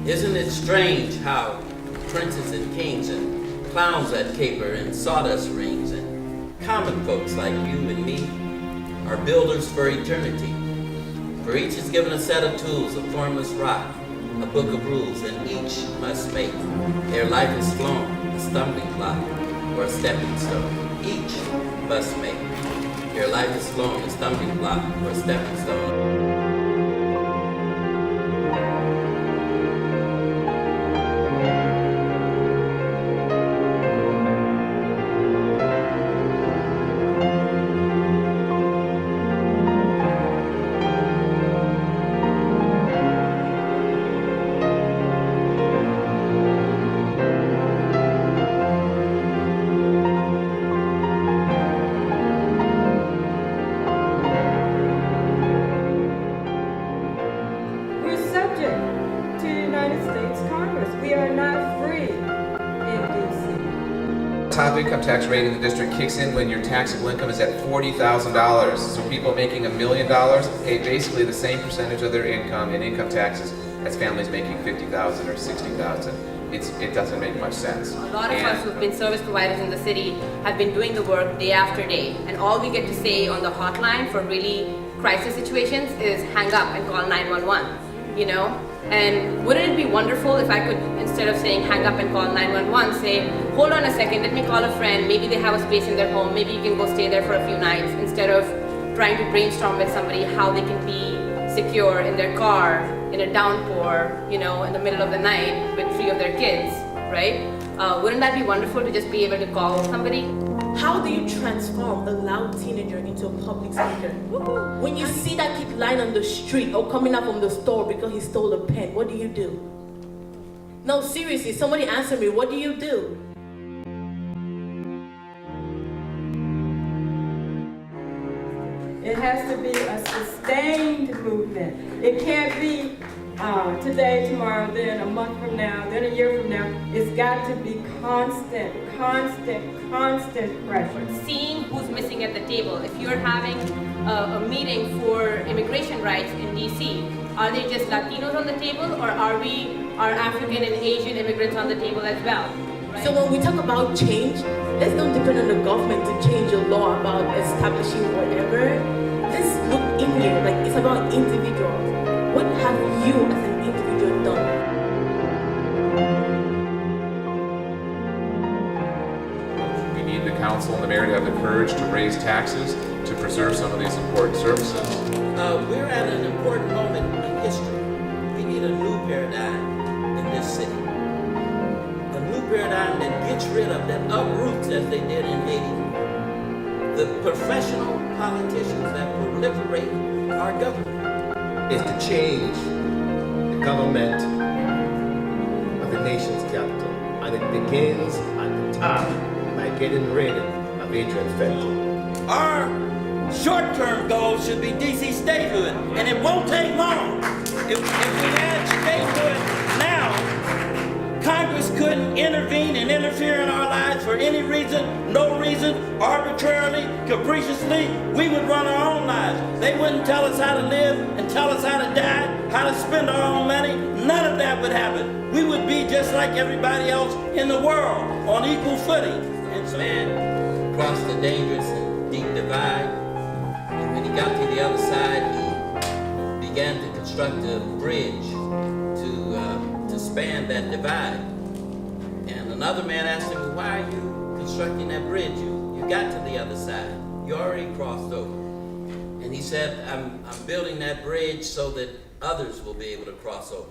Isn't it strange how princes and kings and clowns that caper in sawdust rings and common folks like you and me are builders for eternity? For each is given a set of tools, a formless rock, a book of rules, and each must make, ere life is flown, a stumbling block or a stepping stone. Each must make, ere life is flown, a stumbling block or a stepping stone. Top income tax rate in the district kicks in when your taxable income is at $40,000. So people making $1 million pay basically the same percentage of their income in income taxes as families making $50,000 or $60,000. It doesn't make much sense. A lot of us who've been service providers in the city have been doing the work day after day, and all we get to say on the hotline for really crisis situations is hang up and call 911, you know? And wouldn't it be wonderful if I could, instead of saying hang up and call 911, say, hold on a second, let me call a friend, maybe they have a space in their home, maybe you can go stay there for a few nights, instead of trying to brainstorm with somebody how they can be secure in their car, in a downpour, you know, in the middle of the night with 3 of their kids, right? Wouldn't that be wonderful to just be able to call somebody? How do you transform a loud teenager into a public speaker? When you see that kid lying on the street or coming out from the store because he stole a pen, what do you do? No, seriously, somebody answer me, what do you do? It has to be a sustained movement. It can't be today, tomorrow, then a month from now, then a year from now. It's got to be constant pressure. Seeing who's missing at the table. If you're having a meeting for immigration rights in DC, are they just Latinos on the table, or are African and Asian immigrants on the table as well? Right? So when we talk about change, let's not depend on the government to change a law about establishing whatever. Let's look in here, like it's about individuals. What have you as an individual done? We need the council and the mayor to have the courage to raise taxes to preserve some of these important services. We're at an important moment in history. We need a new paradigm in this city. A new paradigm that gets rid of, that uproots, as they did in Haiti, the professional politicians that proliferate our government. Is to change the government of the nation's capital. And it begins at the top by getting rid of Adrian Fenton. Our short-term goal should be DC statehood, and it won't take long. If we had statehood now, Congress couldn't intervene and interfere in our lives for any reason, no reason, arbitrarily, capriciously. We would run our own lives. They wouldn't tell us how to live and tell us how to die, how to spend our own money. None of that would happen. We would be just like everybody else in the world, on equal footing. And so man crossed the dangerous and deep divide, and when he got to the other side, he began to construct a bridge to span that divide. And another man asked him, well, why are you constructing that bridge? You got to the other side. You already crossed over. And he said, I'm building that bridge so that others will be able to cross over.